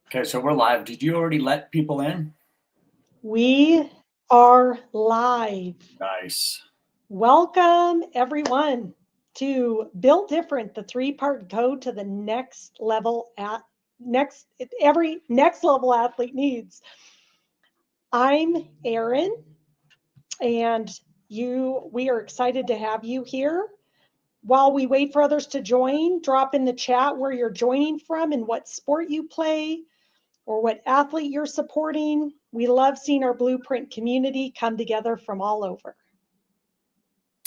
Okay, so we're live. Did you already let people in? We are live. Nice. Welcome, everyone, to Build Different, the three-part code to the next level at next every next level athlete needs. I'm Erin, and we are excited to have you here. While we wait for others to join, drop in the chat where you're joining from and what sport you play or what athlete you're supporting. We love seeing our Blueprint community come together from all over.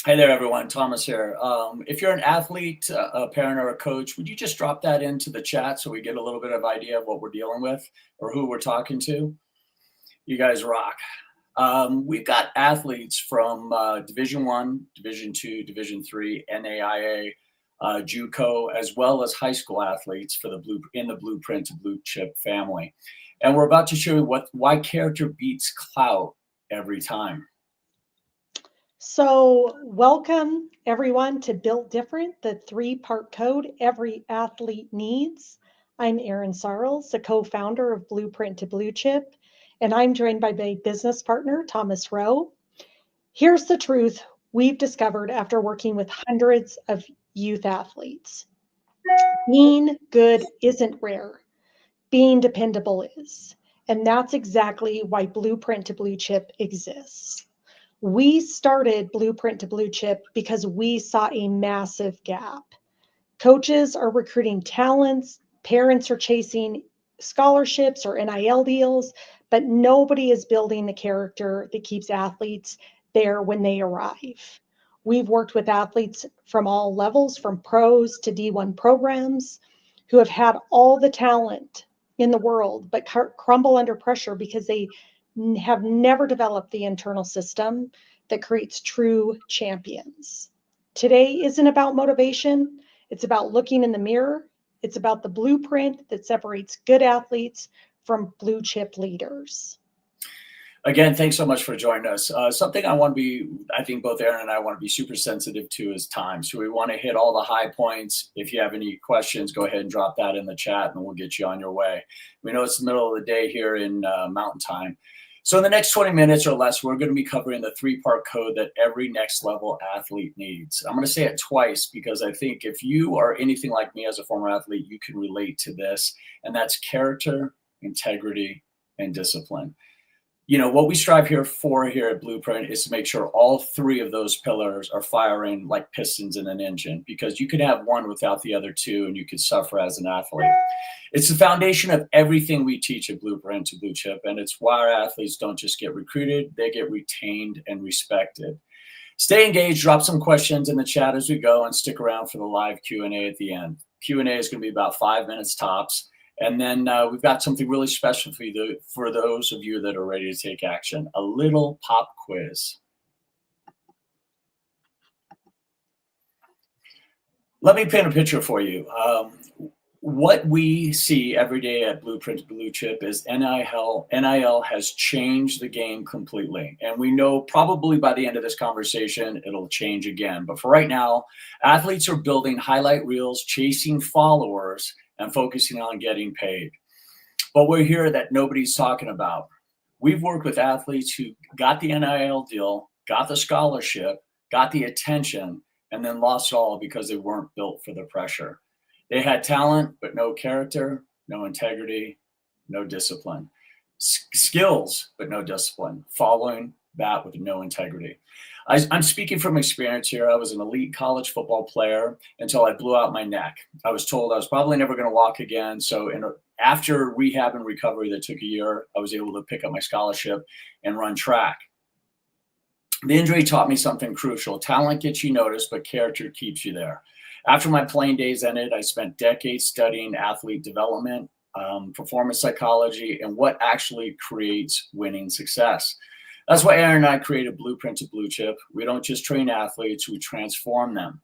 Hey there, everyone. Thomas here. If you're an athlete, a parent, or a coach, would you just drop that into the chat so we get a little bit of idea of what we're dealing with or who we're talking to? You guys rock. We've got athletes from Division One, Division Two, Division Three, NAIA, JUCO, as well as high school athletes for the Blueprint to Blue Chip family, and we're about to show you why character beats clout every time. So, welcome everyone to Built Different, the three-part code every athlete needs. I'm Erin Sarles, the co-founder of Blueprint to Blue Chip, and I'm joined by my business partner, Thomas Rowe. Here's the truth we've discovered after working with hundreds of youth athletes. Being good isn't rare. Being dependable is. And that's exactly why Blueprint to Blue Chip exists. We started Blueprint to Blue Chip because we saw a massive gap. Coaches are recruiting talents, parents are chasing scholarships or NIL deals, but nobody is building the character that keeps athletes there when they arrive. We've worked with athletes from all levels, from pros to D1 programs, who have had all the talent in the world, but crumble under pressure because they have never developed the internal system that creates true champions. Today isn't about motivation, it's about looking in the mirror. It's about the blueprint that separates good athletes from blue chip leaders. Again, thanks so much for joining us. Something I think both Erin and I want to be super sensitive to is time. So we want to hit all the high points. If you have any questions, go ahead and drop that in the chat and we'll get you on your way. We know it's the middle of the day here in Mountain Time. So in the next 20 minutes or less, we're going to be covering the three-part code that every next level athlete needs. I'm going to say it twice because I think if you are anything like me as a former athlete, you can relate to this, and that's character, integrity, and discipline. What we strive here at Blueprint is to make sure all three of those pillars are firing like pistons in an engine, because you can have one without the other two and you could suffer as an athlete. It's the foundation of everything we teach at Blueprint to Blue Chip, and it's why our athletes don't just get recruited, they get retained and respected. Stay engaged, drop some questions in the chat as we go, and stick around for the live Q&A at the end. Q&A is going to be about 5 minutes tops. And then we've got something really special for those of you that are ready to take action, a little pop quiz. Let me paint a picture for you. What we see every day at Blueprint Blue Chip is NIL has changed the game completely. And we know probably by the end of this conversation, it'll change again. But for right now, athletes are building highlight reels, chasing followers, and focusing on getting paid. But we're here that nobody's talking about. We've worked with athletes who got the NIL deal, got the scholarship, got the attention, and then lost it all because they weren't built for the pressure. They had talent, but no character, no integrity, no discipline. Skills, but no discipline. Following that with no integrity. I'm speaking from experience here. I was an elite college football player until I blew out my neck. I was told I was probably never going to walk again. So after rehab and recovery that took a year, I was able to pick up my scholarship and run track. The injury taught me something crucial. Talent gets you noticed, but character keeps you there. After my playing days ended, I spent decades studying athlete development, performance psychology, and what actually creates winning success. That's why Erin and I created Blueprint to Blue Chip. We don't just train athletes, we transform them.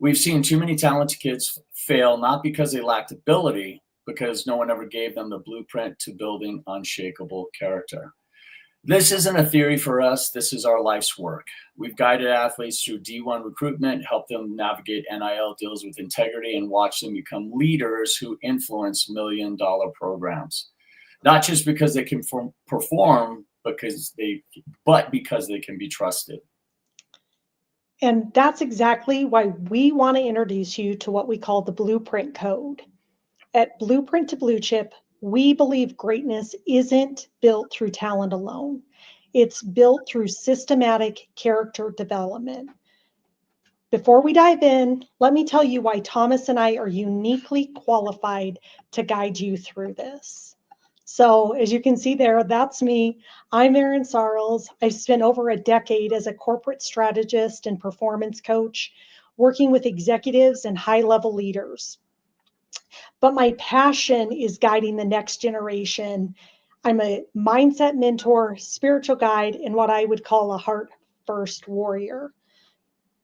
We've seen too many talented kids fail, not because they lacked ability, because no one ever gave them the blueprint to building unshakable character. This isn't a theory for us. This is our life's work. We've guided athletes through D1 recruitment, helped them navigate NIL deals with integrity, and watched them become leaders who influence million-dollar programs. Not just because they can perform, but because they can be trusted. And that's exactly why we want to introduce you to what we call the Blueprint Code. At Blueprint to Blue Chip, we believe greatness isn't built through talent alone. It's built through systematic character development. Before we dive in, let me tell you why Thomas and I are uniquely qualified to guide you through this. So as you can see there, that's me. I'm Erin Sarles. I've spent over a decade as a corporate strategist and performance coach, working with executives and high-level leaders. But my passion is guiding the next generation. I'm a mindset mentor, spiritual guide, and what I would call a heart first warrior.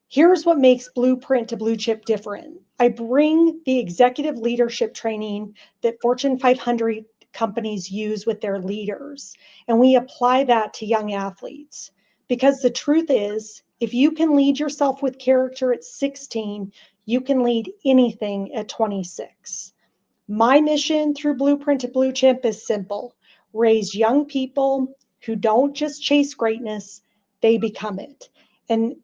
Here's what makes Blueprint to Blue Chip different. I bring the executive leadership training that Fortune 500 companies use with their leaders, and we apply that to young athletes. Because the truth is, if you can lead yourself with character at 16, you can lead anything at 26. My mission through Blueprint to Blue Chip is simple: raise young people who don't just chase greatness, they become it. And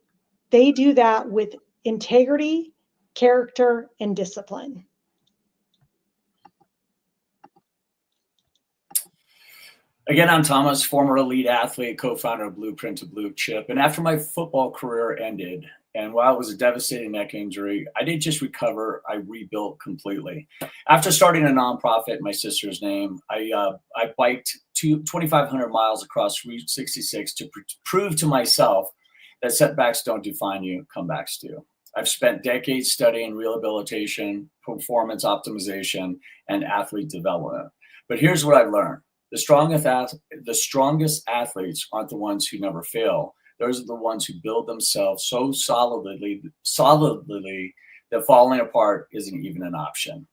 they do that with integrity, character, and discipline. Again, I'm Thomas, former elite athlete, co-founder of Blueprint to Blue Chip. And after my football career ended, and while it was a devastating neck injury, I didn't just recover, I rebuilt completely. After starting a nonprofit in my sister's name, I biked 2,500 miles across Route 66 to prove to myself that setbacks don't define you, comebacks do. I've spent decades studying rehabilitation, performance optimization, and athlete development. But here's what I've learned. The strongest athletes aren't the ones who never fail. Those are the ones who build themselves so solidly that falling apart isn't even an option.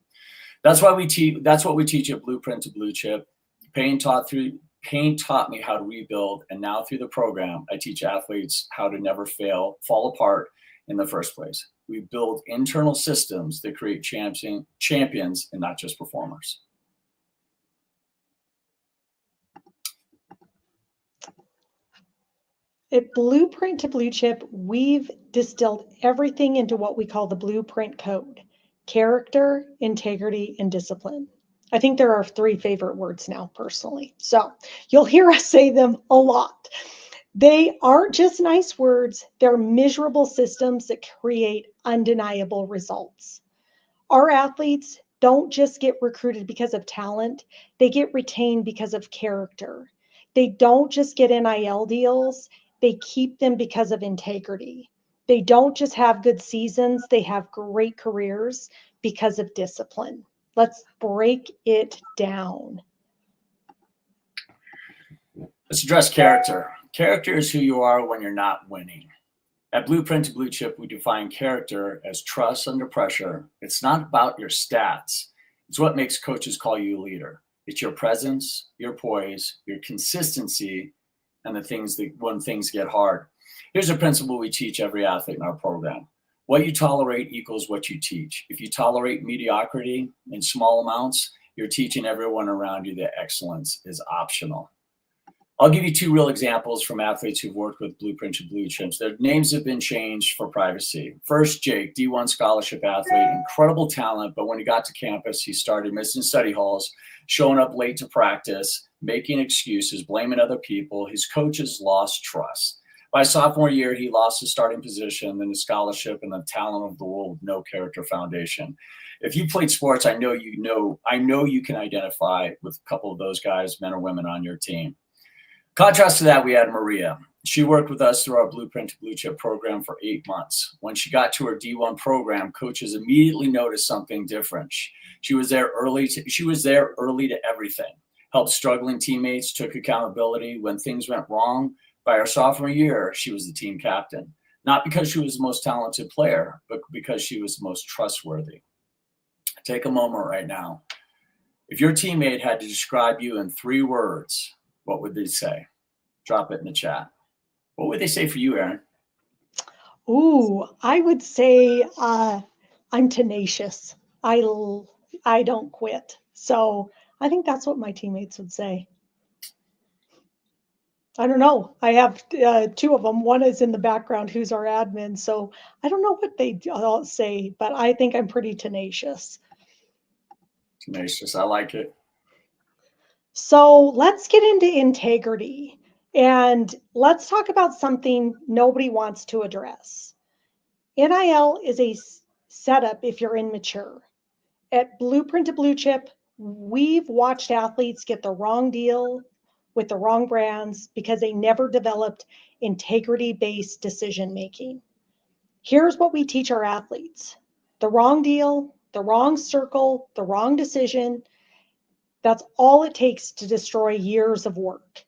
That's what we teach at Blueprint to Blue Chip. Pain taught me how to rebuild, and now through the program, I teach athletes how to never fall apart in the first place. We build internal systems that create champions and not just performers. At Blueprint to Blue Chip, we've distilled everything into what we call the Blueprint Code: character, integrity, and discipline. I think they're our three favorite words now, personally. So you'll hear us say them a lot. They aren't just nice words, they're measurable systems that create undeniable results. Our athletes don't just get recruited because of talent, they get retained because of character. They don't just get NIL deals, they keep them because of integrity. They don't just have good seasons, they have great careers because of discipline. Let's break it down. Let's address character. Character is who you are when you're not winning. At Blueprint to Blue Chip, we define character as trust under pressure. It's not about your stats. It's what makes coaches call you a leader. It's your presence, your poise, your consistency, and the things that when things get hard. Here's a principle we teach every athlete in our program. What you tolerate equals what you teach. If you tolerate mediocrity in small amounts, you're teaching everyone around you that excellence is optional. I'll give you two real examples from athletes who've worked with Blueprint to Blue Chips. Their names have been changed for privacy. First, Jake, D1 scholarship athlete, incredible talent, but when he got to campus, he started missing study halls, showing up late to practice, making excuses, blaming other people. His coaches lost trust. By sophomore year, he lost his starting position, then the scholarship, and the talent of the world with no character foundation. If you played sports, I know you can identify with a couple of those guys, men or women on your team. Contrast to that, we had Maria. She worked with us through our Blueprint to Blue Chip program for 8 months. When she got to her D1 program, coaches immediately noticed something different. She was there early to everything. Helped struggling teammates, took accountability when things went wrong. By her sophomore year, she was the team captain. Not because she was the most talented player, but because she was the most trustworthy. Take a moment right now. If your teammate had to describe you in 3 words, what would they say? Drop it in the chat. What would they say for you, Aaron? Ooh, I would say I'm tenacious. I don't quit. So I think that's what my teammates would say. I don't know. I have two of them. One is in the background, who's our admin. So I don't know what they all say, but I think I'm pretty tenacious. Tenacious. I like it. So let's get into integrity and let's talk about something nobody wants to address. NIL is a setup if you're immature. At Blueprint to Blue Chip, we've watched athletes get the wrong deal with the wrong brands because they never developed integrity-based decision making. Here's what we teach our athletes: the wrong deal, the wrong circle, the wrong decision. That's all it takes to destroy years of work.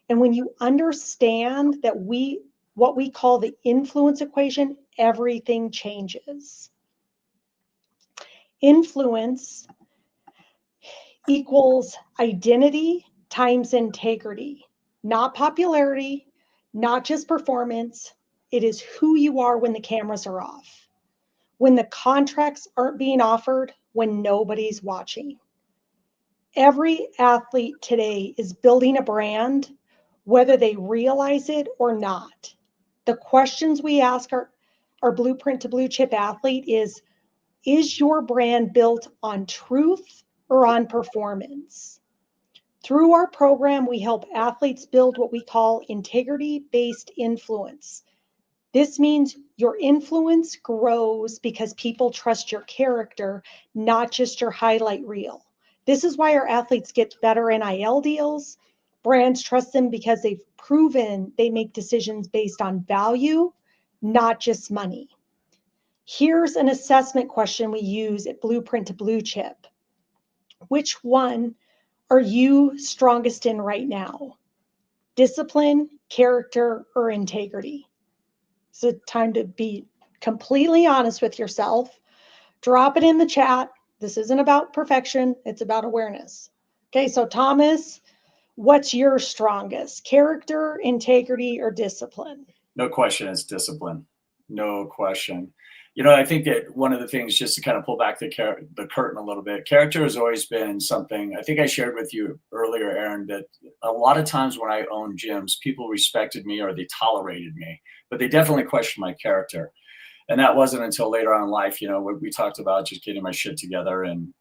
And when you understand that what we call the influence equation, everything changes. Influence equals identity times integrity, not popularity, not just performance. It is who you are when the cameras are off, when the contracts aren't being offered, when nobody's watching. Every athlete today is building a brand, whether they realize it or not. The questions we ask our Blueprint to Blue Chip athlete is your brand built on truth or on performance? Through our program, we help athletes build what we call integrity-based influence. This means your influence grows because people trust your character, not just your highlight reel. This is why our athletes get better NIL deals. Brands trust them because they've proven they make decisions based on value, not just money. Here's an assessment question we use at Blueprint to Blue Chip. Which one are you strongest in right now? Discipline, character, or integrity? It's a time to be completely honest with yourself. Drop it in the chat. This isn't about perfection. It's about awareness. Okay, so Thomas, what's your strongest? Character, integrity, or discipline? No question, it's discipline. No question. You know, I think that one of the things, just to kind of pull back the curtain a little bit, character has always been something. I think I shared with you earlier, Aaron, that a lot of times when I owned gyms, people respected me or they tolerated me, but they definitely questioned my character. And that wasn't until later on in life, you know, when we talked about just getting my shit together and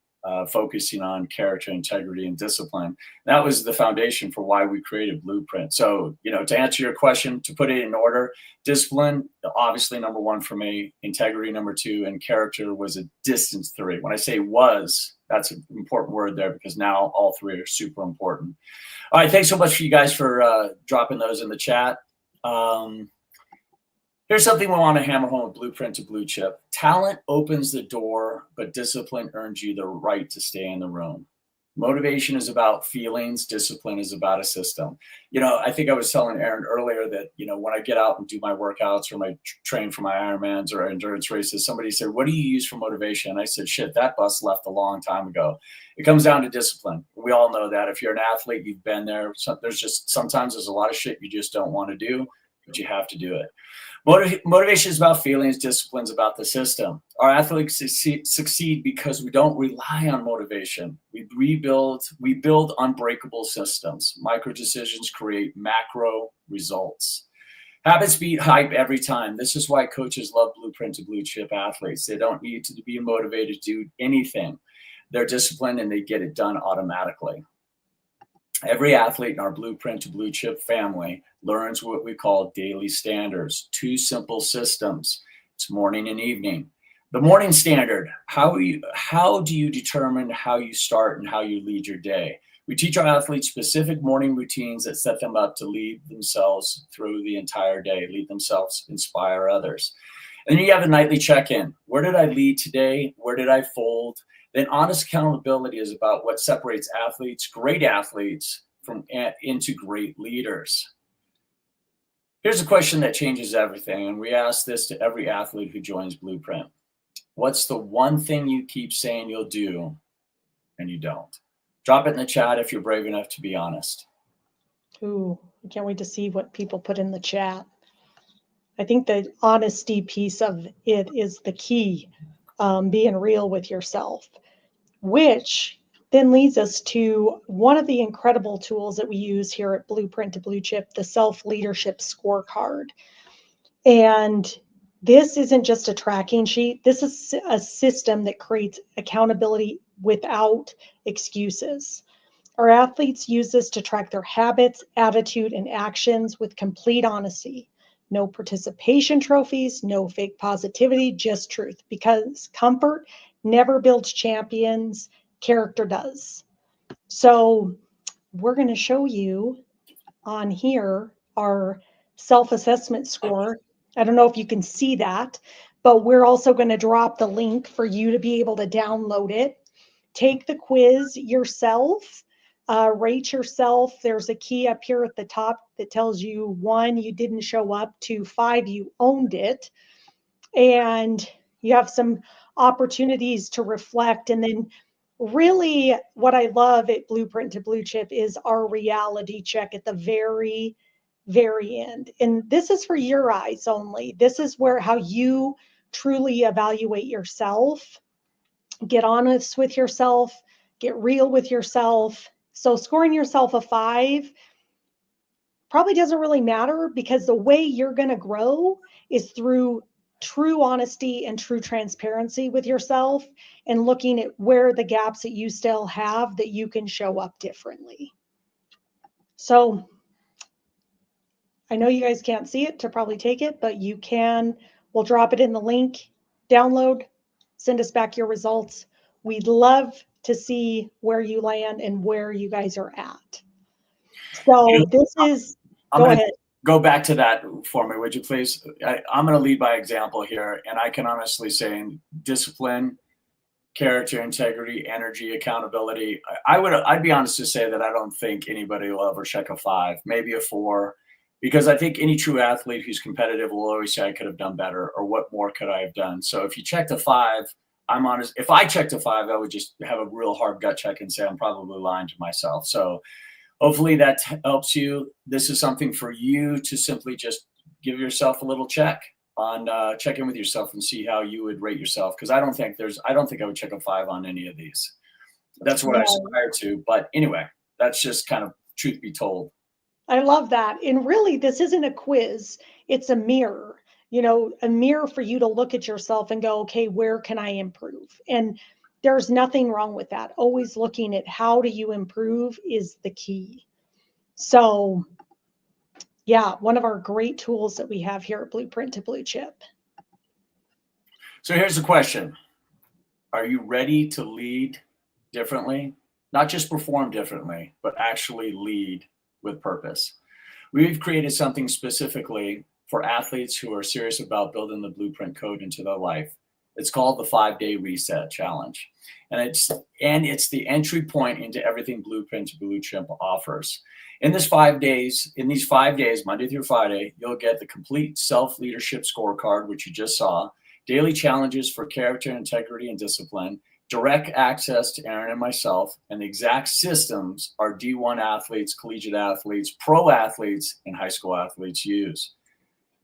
focusing on character, integrity, and discipline. That was the foundation for why we created Blueprint. So, you know, to answer your question, to put it in order, discipline, obviously number one for me, integrity number two, and character was a distant three. When I say was, that's an important word there because now all three are super important. All right, thanks so much for you guys for dropping those in the chat. Here's something we want to hammer home with Blueprint to Blue Chip. Talent opens the door, but discipline earns you the right to stay in the room. Motivation is about feelings. Discipline is about a system. You know, I think I was telling Aaron earlier that, you know, when I get out and do my workouts or my train for my Ironmans or endurance races, somebody said, what do you use for motivation? And I said, shit, that bus left a long time ago. It comes down to discipline. We all know that. If you're an athlete, you've been there. So sometimes there's a lot of shit you just don't want to do, but you have to do it. Motivation is about feelings. Discipline is about the system. Our athletes succeed because we don't rely on motivation. We build unbreakable systems. Micro decisions create macro results. Habits beat hype every time. This is why coaches love Blueprint to Blue Chip athletes. They don't need to be motivated to do anything. They're disciplined and they get it done automatically. Every athlete in our Blueprint to Blue Chip family learns what we call daily standards, two simple systems. It's morning and evening. The morning standard, how do you determine how you start and how you lead your day? We teach our athletes specific morning routines that set them up to lead themselves through the entire day, lead themselves, inspire others. And then you have a nightly check-in. Where did I lead today? Where did I fold? Then honest accountability is about what separates athletes, great athletes, into great leaders. Here's a question that changes everything, and we ask this to every athlete who joins Blueprint. What's the one thing you keep saying you'll do and you don't? Drop it in the chat if you're brave enough to be honest. Ooh, I can't wait to see what people put in the chat. I think the honesty piece of it is the key, being real with yourself, which then leads us to one of the incredible tools that we use here at Blueprint to Blue Chip, the Self-Leadership Scorecard. And this isn't just a tracking sheet. This is a system that creates accountability without excuses. Our athletes use this to track their habits, attitude, and actions with complete honesty. No participation trophies, no fake positivity, just truth. Because comfort never builds champions, character does. So we're going to show you on here our self-assessment score. I don't know if you can see that, but we're also going to drop the link for you to be able to download it. Take the quiz yourself, rate yourself. There's a key up here at the top that tells you 1, you didn't show up, 2, 5, you owned it. And you have some opportunities to reflect. And then really what I love at Blueprint to Blue Chip is our reality check at the very, very end. And this is for your eyes only. This is where how you truly evaluate yourself, get honest with yourself, get real with yourself. So scoring yourself a 5 probably doesn't really matter, because the way you're going to grow is through true honesty and true transparency with yourself, and looking at where the gaps that you still have that you can show up differently. So I know you guys can't see it to probably take it, but you can. We'll drop it in the link. Download, send us back your results. We'd love to see where you land and where you guys are at. So this is, go ahead. Go back to that for me, would you please? I'm going to lead by example here, and I can honestly say discipline, character, integrity, energy, accountability. I'd be honest to say that I don't think anybody will ever check a 5, maybe a 4, because I think any true athlete who's competitive will always say I could have done better, or what more could I have done? So if you checked a 5, I'm honest. If I checked a 5, I would just have a real hard gut check and say I'm probably lying to myself. So hopefully that helps you. This is something for you to simply just give yourself a little check on, check in with yourself and see how you would rate yourself. Because I don't think I would check a 5 on any of these. That's what I aspire to. But anyway, that's just kind of truth be told. I love that. And really, this isn't a quiz. It's a mirror, a mirror for you to look at yourself and go, okay, where can I improve? And there's nothing wrong with that. Always looking at how do you improve is the key. So yeah, one of our great tools that we have here at Blueprint to Blue Chip. So here's the question. Are you ready to lead differently? Not just perform differently, but actually lead with purpose. We've created something specifically for athletes who are serious about building the Blueprint code into their life. It's called the 5-Day Reset Challenge. And it's the entry point into everything Blueprint to Blue Chip offers. In these 5 days, Monday through Friday, you'll get the complete self-leadership scorecard, which you just saw, daily challenges for character, integrity, and discipline, direct access to Aaron and myself, and the exact systems our D1 athletes, collegiate athletes, pro athletes, and high school athletes use.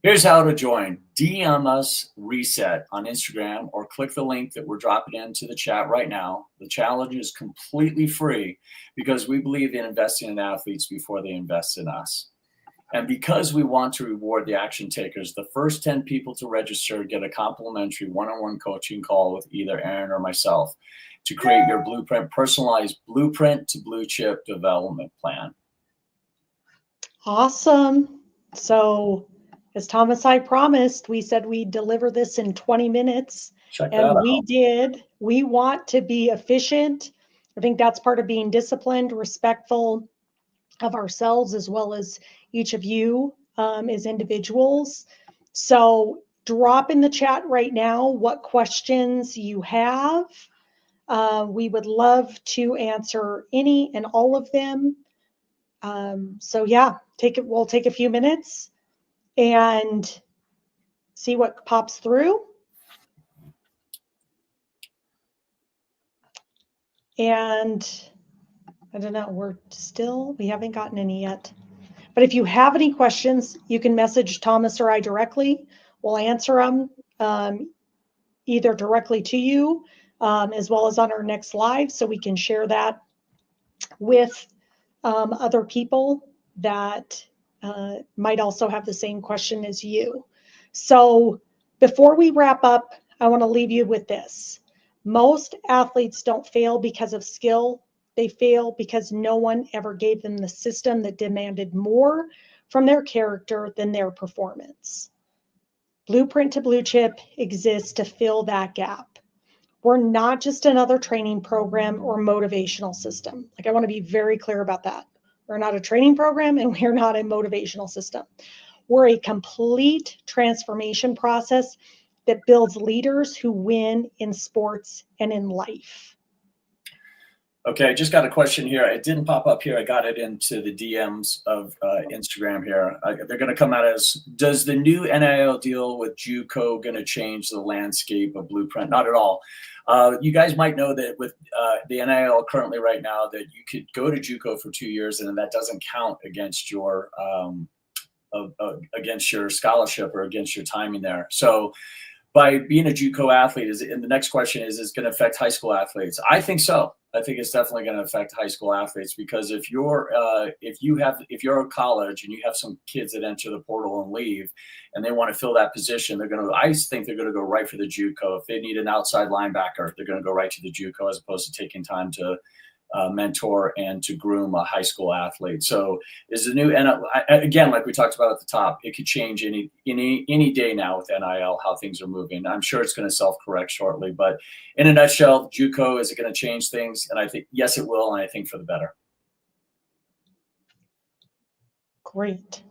Here's how to join. DM us Reset on Instagram, or click the link that we're dropping into the chat right now. The challenge is completely free because we believe in investing in athletes before they invest in us. And because we want to reward the action takers, the first 10 people to register get a complimentary one-on-one coaching call with either Aaron or myself to create your personalized Blueprint to Blue Chip development plan. Awesome. So as Thomas I promised, we said we'd deliver this in 20 minutes. And we did. We want to be efficient. I think that's part of being disciplined, respectful of ourselves, as well as each of you as individuals. So drop in the chat right now what questions you have. We would love to answer any and all of them. So yeah, we'll take a few minutes and see what pops through. And I don't know, we haven't gotten any yet. But if you have any questions, you can message Thomas or I directly. We'll answer them either directly to you as well as on our next live, so we can share that with other people that might also have the same question as you. So before we wrap up, I want to leave you with this. Most athletes don't fail because of skill. They fail because no one ever gave them the system that demanded more from their character than their performance. Blueprint to Blue Chip exists to fill that gap. We're not just another training program or motivational system. Like, I want to be very clear about that. We're not a training program and we're not a motivational system. We're a complete transformation process that builds leaders who win in sports and in life. Okay, I just got a question here. It didn't pop up here. I got it into the DMs of Instagram here. They're going to come out as, does the new NIL deal with JUCO going to change the landscape of Blueprint? Not at all. You guys might know that with the NIL currently right now, that you could go to JUCO for 2 years and that doesn't count against your scholarship or against your timing there. So by being a JUCO athlete, and the next question is it going to affect high school athletes? I think so. I think it's definitely going to affect high school athletes, because if you're a college and you have some kids that enter the portal and leave, and they want to fill that position, I think they're going to go right for the JUCO. If they need an outside linebacker, they're going to go right to the JUCO as opposed to taking time to mentor and to groom a high school athlete. So is the new again, like we talked about at the top, it could change any day now with NIL, how things are moving. I'm sure it's going to self-correct shortly, but in a nutshell, JUCO, is it going to change things? And I think yes, it will, and I think for the better. Great.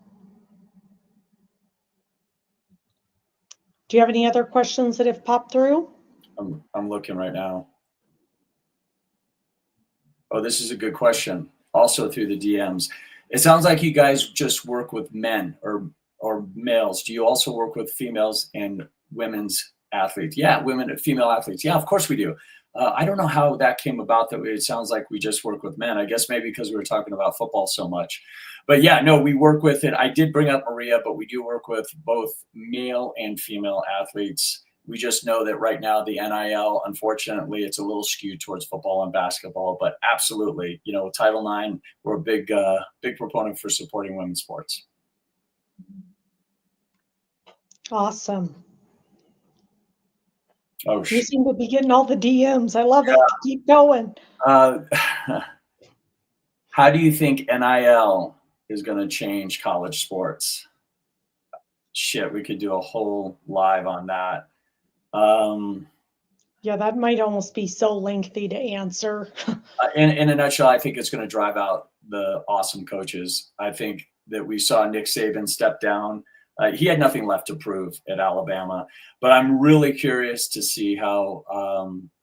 Do you have any other questions that have popped through? I'm looking right now. Oh, this is a good question. Also through the DMs. It sounds like you guys just work with men or males. Do you also work with females and women's athletes? Yeah, women and female athletes. Yeah, of course we do. I don't know how that came about, that it sounds like we just work with men. I guess maybe because we were talking about football so much. But yeah, no, we work with it. I did bring up Maria, but we do work with both male and female athletes. We just know that right now the NIL, unfortunately, it's a little skewed towards football and basketball, but absolutely, Title IX, we're a big proponent for supporting women's sports. Awesome. Oh, you seem to be getting all the DMs. I love it. Keep going. How do you think NIL is going to change college sports? Shit, we could do a whole live on that. Yeah, that might almost be so lengthy to answer. In a nutshell, I think it's going to drive out the awesome coaches. I think that we saw Nick Saban step down. He had nothing left to prove at Alabama, but I'm really curious to see how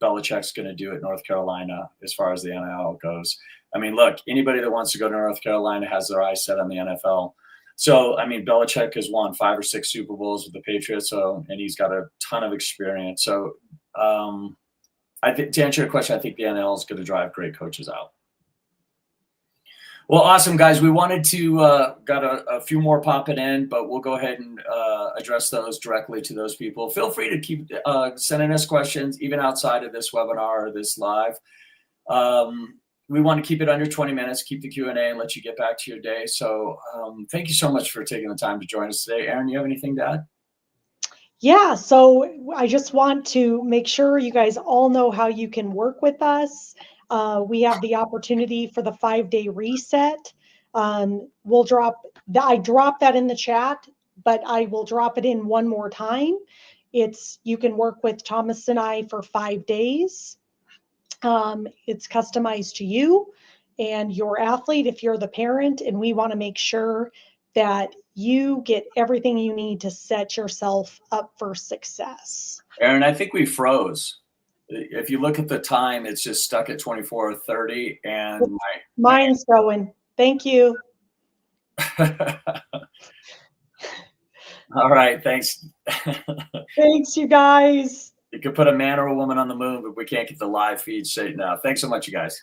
Belichick's going to do at North Carolina as far as the NIL goes. I mean, look, anybody that wants to go to North Carolina has their eyes set on the NFL. So, I mean, Belichick has won 5 or 6 Super Bowls with the Patriots, and he's got a ton of experience. So, I think, to answer your question, I think the NL is going to drive great coaches out. Well, awesome, guys. We wanted to got a few more popping in, but we'll go ahead and address those directly to those people. Feel free to keep sending us questions, even outside of this webinar or this live. We want to keep it under 20 minutes, keep the Q&A, and let you get back to your day. So thank you so much for taking the time to join us today. Erin, you have anything to add? Yeah, so I just want to make sure you guys all know how you can work with us. We have the opportunity for the 5-day reset. We'll I dropped that in the chat, but I will drop it in one more time. You can work with Thomas and I for 5 days. It's customized to you and your athlete if you're the parent, and we want to make sure that you get everything you need to set yourself up for success. Erin, I think we froze. If you look at the time, it's just stuck at 24:30, and mine's going. Thank you. All right, thanks. Thanks, you guys. You could put a man or a woman on the moon, but we can't get the live feed straightened out. Thanks so much, you guys.